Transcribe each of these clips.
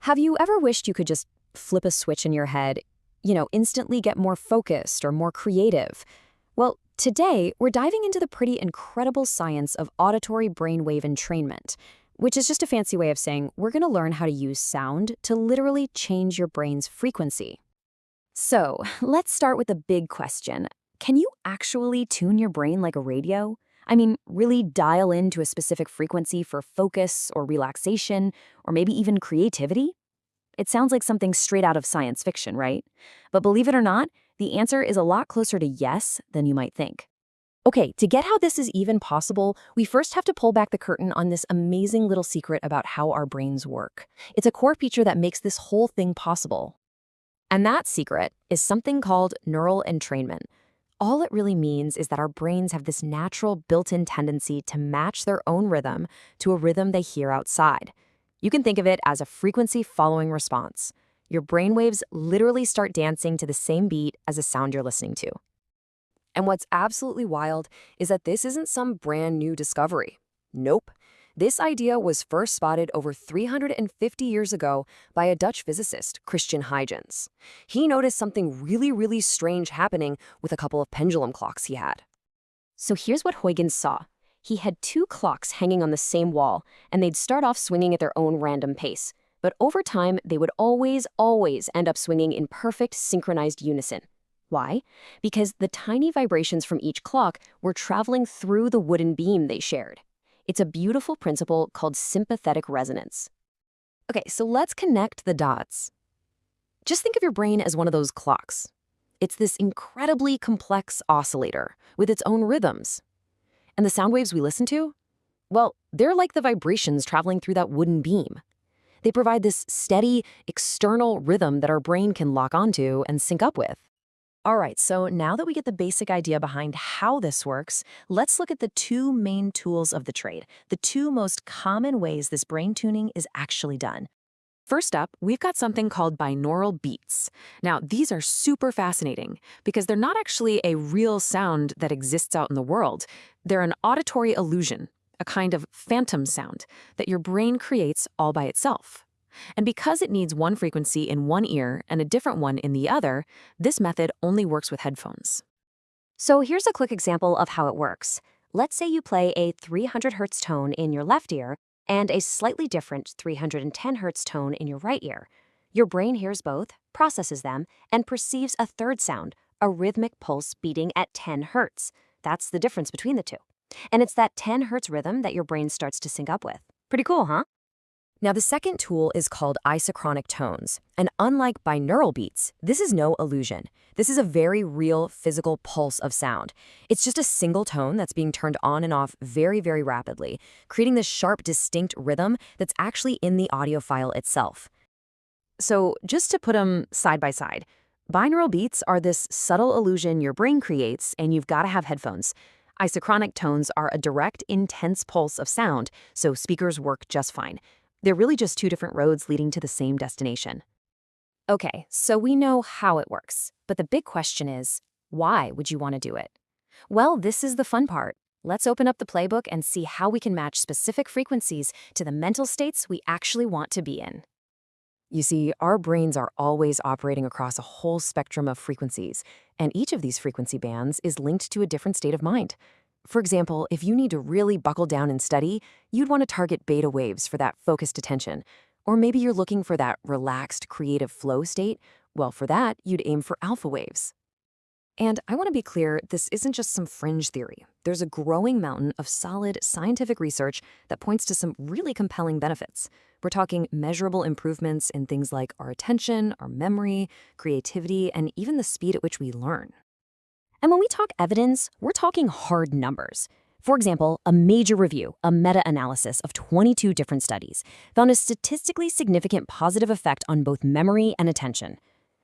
Have you ever wished you could just flip a switch in your head, instantly get more focused or more creative? Well, today we're diving into the pretty incredible science of auditory brainwave entrainment, which is just a fancy way of saying we're going to learn how to use sound to literally change your brain's frequency. So, let's start with the big question. Can you actually tune your brain like a radio? I mean, really dial into a specific frequency for focus or relaxation, or maybe even creativity? It sounds like something straight out of science fiction, right? But believe it or not, the answer is a lot closer to yes than you might think. Okay, to get how this is even possible, we first have to pull back the curtain on this amazing little secret about how our brains work. It's a core feature that makes this whole thing possible. And that secret is something called neural entrainment. All it really means is that our brains have this natural built-in tendency to match their own rhythm to a rhythm they hear outside. You can think of it as a frequency-following response. Your brainwaves literally start dancing to the same beat as a sound you're listening to. And what's absolutely wild is that this isn't some brand new discovery. Nope. This idea was first spotted over 350 years ago by a Dutch physicist, Christian Huygens. He noticed something really strange happening with a couple of pendulum clocks he had. So here's what Huygens saw. He had two clocks hanging on the same wall, and they'd start off swinging at their own random pace. But over time, they would always end up swinging in perfect synchronized unison. Why? Because the tiny vibrations from each clock were traveling through the wooden beam they shared. It's a beautiful principle called sympathetic resonance. Okay, so let's connect the dots. Just think of your brain as one of those clocks. It's this incredibly complex oscillator with its own rhythms. And the sound waves we listen to? Well, they're like the vibrations traveling through that wooden beam. They provide this steady, external rhythm that our brain can lock onto and sync up with. All right, so now that we get the basic idea behind how this works, let's look at the two main tools of the trade, the two most common ways this brain tuning is actually done. First up, we've got something called binaural beats. Now, these are super fascinating because they're not actually a real sound that exists out in the world. They're an auditory illusion, a kind of phantom sound that your brain creates all by itself. And because it needs one frequency in one ear and a different one in the other, this method only works with headphones. So here's a quick example of how it works. Let's say you play a 300 Hz tone in your left ear and a slightly different 310 Hz tone in your right ear. Your brain hears both, processes them, and perceives a third sound, a rhythmic pulse beating at 10 Hz. That's the difference between the two. And it's that 10 Hz rhythm that your brain starts to sync up with. Pretty cool, huh? Now, the second tool is called isochronic tones, and unlike binaural beats, this is no illusion. This is a very real physical pulse of sound. It's just a single tone that's being turned on and off very rapidly, creating this sharp, distinct rhythm that's actually in the audio file itself. So just to put them side by side, binaural beats are this subtle illusion your brain creates, and you've got to have headphones. Isochronic tones are a direct, intense pulse of sound, so speakers work just fine. They're really just two different roads leading to the same destination. Okay, so we know how it works, but the big question is, why would you want to do it? Well, this is the fun part. Let's open up the playbook and see how we can match specific frequencies to the mental states we actually want to be in. You see, our brains are always operating across a whole spectrum of frequencies, and each of these frequency bands is linked to a different state of mind. For example, if you need to really buckle down and study, you'd want to target beta waves for that focused attention. Or maybe you're looking for that relaxed, creative flow state. Well, for that, you'd aim for alpha waves. And I want to be clear, this isn't just some fringe theory. There's a growing mountain of solid scientific research that points to some really compelling benefits. We're talking measurable improvements in things like our attention, our memory, creativity, and even the speed at which we learn. And when we talk evidence, we're talking hard numbers. For example, a major review, a meta-analysis of 22 different studies, found a statistically significant positive effect on both memory and attention.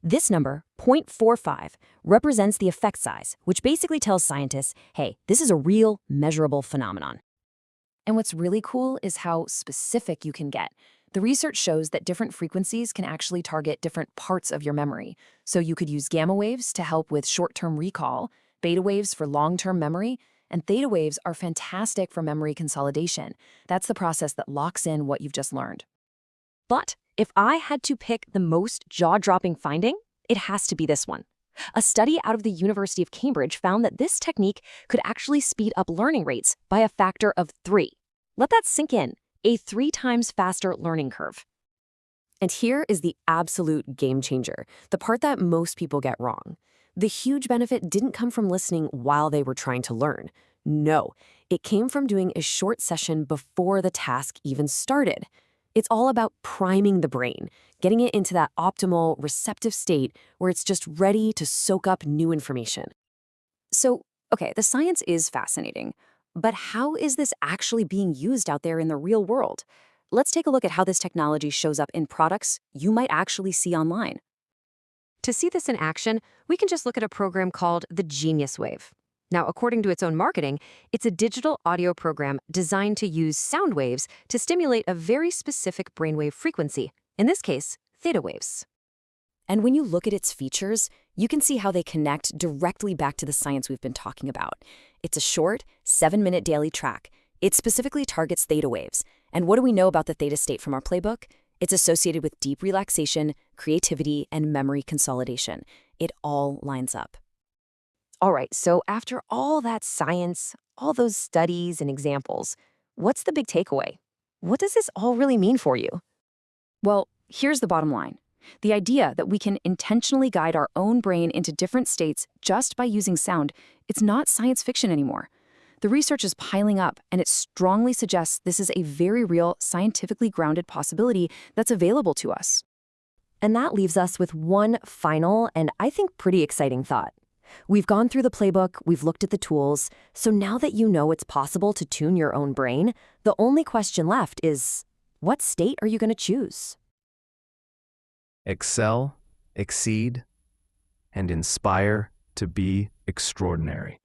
This number, 0.45, represents the effect size, which basically tells scientists, hey, this is a real, measurable phenomenon. And what's really cool is how specific you can get. The research shows that different frequencies can actually target different parts of your memory. So you could use gamma waves to help with short-term recall, beta waves for long-term memory, and theta waves are fantastic for memory consolidation. That's the process that locks in what you've just learned. But If I had to pick the most jaw-dropping finding, it has to be this one. A study out of the University of Cambridge found that this technique could actually speed up learning rates by a factor of 3. Let that sink in, a 3 times faster learning curve. And here is the absolute game changer, the part that most people get wrong. The huge benefit didn't come from listening while they were trying to learn. No, it came from doing a short session before the task even started. It's all about priming the brain, getting it into that optimal, receptive state where it's just ready to soak up new information. So, okay, the science is fascinating, but how is this actually being used out there in the real world? Let's take a look at how this technology shows up in products you might actually see online. To see this in action, we can just look at a program called the Genius Wave. Now, according to its own marketing, it's a digital audio program designed to use sound waves to stimulate a very specific brainwave frequency, in this case, theta waves. And when you look at its features, you can see how they connect directly back to the science we've been talking about. It's a short, 7-minute daily track. It specifically targets theta waves. And what do we know about the theta state from our playbook? It's associated with deep relaxation, creativity, and memory consolidation. It all lines up. All right, so after all that science, all those studies and examples, what's the big takeaway? What does this all really mean for you? Well, here's the bottom line. The idea that we can intentionally guide our own brain into different states just by using sound, it's not science fiction anymore. The research is piling up, and it strongly suggests this is a very real, scientifically grounded possibility that's available to us. And that leaves us with one final and I think pretty exciting thought. We've gone through the playbook, we've looked at the tools, so now that you know it's possible to tune your own brain, the only question left is, what state are you going to choose? Excel, exceed, and inspire to be extraordinary.